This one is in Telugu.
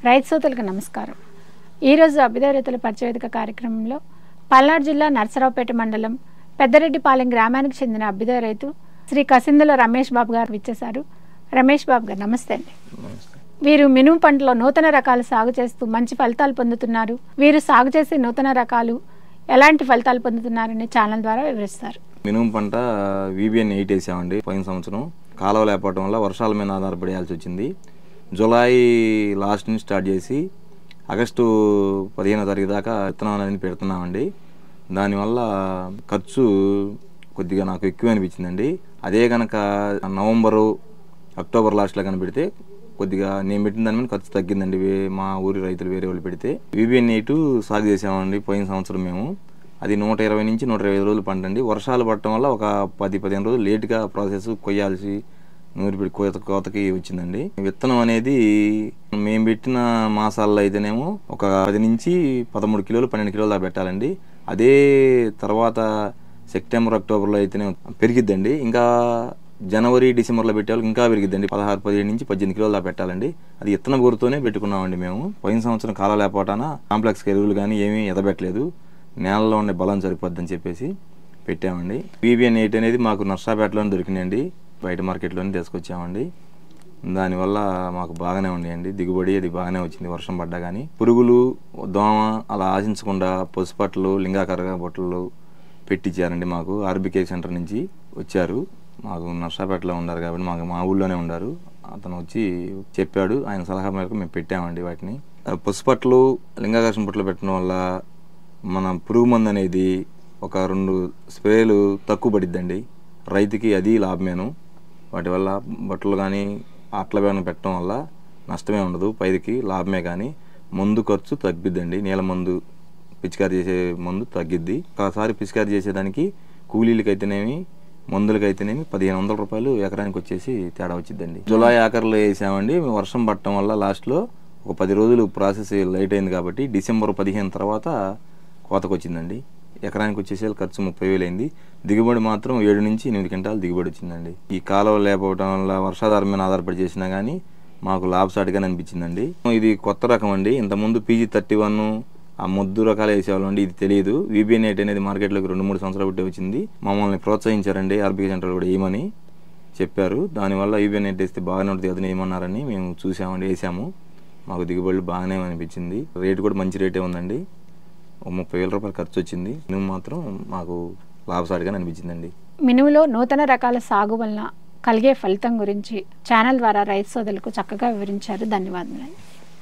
రైతు సోదరులకు నమస్కారం. ఈరోజు అభ్యుదయ రైతుల పరిచయ వేదిక కార్యక్రమంలో పల్నాడు జిల్లా నర్సరావుపేట మండలం పెద్దరెడ్డిపాలెం గ్రామానికి చెందిన అభ్యుదయ రైతు శ్రీ కసిందుల రమేష్ బాబు గారు విచ్చేశారు. రమేష్ బాబు గారు నమస్తే అండి. వీరు మినుము పంటలో నూతన రకాలు సాగు చేస్తూ మంచి ఫలితాలు పొందుతున్నారు. వీరు సాగు చేసే నూతన రకాలు ఎలాంటి ఫలితాలు పొందుతున్నారని ఛానల్ ద్వారా వివరిస్తారు. మినుము పంట VBN 8 వేసామండి. పోయిన సంవత్సరం కాలువ లేకపోవడం వల్ల వర్షాల మీద ఆధారపడేయాల్సి వచ్చింది. జూలై లాస్ట్ నుంచి స్టార్ట్ చేసి ఆగస్టు 15వ తారీఖు దాకా విత్తనాలు అనేది పెడుతున్నామండి. దానివల్ల ఖర్చు కొద్దిగా నాకు ఎక్కువ అనిపించిందండి. అదే కనుక నవంబరు అక్టోబర్ లాస్ట్లో కనుక పెడితే కొద్దిగా నేను పెట్టిన దాని మీద ఖర్చు తగ్గిందండి. మా ఊరి రైతులు వేరే వాళ్ళు పెడితే VBN 8 సాగు చేసామండి. పోయిన సంవత్సరం మేము అది 120 నుంచి 125 రోజులు పంట అండి. వర్షాలు పడటం వల్ల ఒక 10-15 రోజులు లేట్గా ప్రాసెస్ కొయ్యాల్సి నూరిపిడి కోతకి వచ్చిందండి. విత్తనం అనేది మేము పెట్టిన మాసాల్లో అయితేనేమో ఒక 10 నుంచి 13 కిలోలు 12 కిలోలు దాకా పెట్టాలండి. అదే తర్వాత సెప్టెంబర్ అక్టోబర్లో అయితేనే పెరిగిద్దండి. ఇంకా జనవరి డిసెంబర్లో పెట్టేవాళ్ళకి ఇంకా పెరిగిద్దండి. 16-17 నుంచి 18 కిలోలు దాకా పెట్టాలండి. అది విత్తన బోరుతోనే పెట్టుకున్నామండి మేము. పోయిన సంవత్సరం కాలం లేకపోవటాన కాంప్లెక్స్ ఎరువులు కానీ ఏమీ ఎదబెట్టలేదు. నేలలో ఉండే బలం సరిపోద్దని చెప్పేసి పెట్టామండి. VBN 8 అనేది మాకు నర్సాపేటలోనే దొరికినాయండి. బయట మార్కెట్లోనే తీసుకొచ్చామండి. దానివల్ల మాకు బాగానే ఉన్నాయండి. దిగుబడి అది బాగానే వచ్చింది. వర్షం పడ్డా కానీ పురుగులు దోమ అలా ఆశించకుండా పసుపట్లు లింగాకర బొట్టలు పెట్టించారండి. మాకు RBK సెంటర్ నుంచి వచ్చారు. మాకు నర్సాపేటలో ఉన్నారు కాబట్టి మా ఊళ్ళోనే ఉన్నారు. అతను వచ్చి చెప్పాడు. ఆయన సలహా మేరకు మేము పెట్టామండి వాటిని. పసుపట్లు లింగాకర్షణ బొట్టలు పెట్టడం వల్ల మన పురుగు మందు అనేది ఒక 2 స్ప్రేలు తక్కువ పడిద్దండి రైతుకి. అది లాభమేను. వాటి వల్ల బట్టలు కానీ అట్ల వేన పెట్టడం వల్ల నష్టమే ఉండదు. పైరుకి లాభమే కానీ మందు ఖర్చు తగ్గిద్దండి. నీళ్ళ మందు పిచికారి చేసే మందు తగ్గిద్ది. ఒకసారి పిచికారి చేసేదానికి కూలీలకైతేనేమి మందులకైతేనేమి 1500 రూపాయలు ఎకరానికి వచ్చేసి తేడా వచ్చిద్దండి. జూలై ఆఖరిలో వేసామండి. వర్షం పడటం వల్ల లాస్ట్లో ఒక 10 రోజులు ప్రాసెస్ లేట్ అయింది కాబట్టి డిసెంబర్ 15 తర్వాత కోతకు వచ్చిందండి. ఎకరానికి వచ్చేసి ఖర్చు 30,000 అయింది. దిగుబడి మాత్రం 7 నుంచి 8 క్వింటాలు దిగుబడి వచ్చిందండి. ఈ కాలువ లేకపోవడం వల్ల వర్షాధారం మీద ఆధారపడి చేసినా కానీ మాకు లాభసాటిగానే అనిపించిందండి. ఇది కొత్త రకం అండి. ఇంతకుముందు PG31 ఆ మొద్దు రకాలు వేసేవాళ్ళం అండి. ఇది తెలియదు. VBN 8 అనేది మార్కెట్లోకి 2-3 సంవత్సరాలు బట్టి వచ్చింది. మమ్మల్ని ప్రోత్సహించారండి. RBK సెంటర్ కూడా ఏమని చెప్పారు. దానివల్ల VBN 8 వేస్తే బాగానే ఉంటుంది అతను ఏమన్నారని మేము చూసామండి, వేసాము. మాకు దిగుబడులు బాగానే అనిపించింది. రేటు కూడా మంచి రేటే ఉందండి. 30,000 రూపాయలు ఖర్చు వచ్చింది. మినుము మాత్రం మాకు లాభసాటిగానే అనిపించిందండి. మినుములో నూతన రకాల సాగు వలన కలిగే ఫలితం గురించి ఛానల్ ద్వారా రైతు సోదరులకు చక్కగా వివరించారు. ధన్యవాదాలు.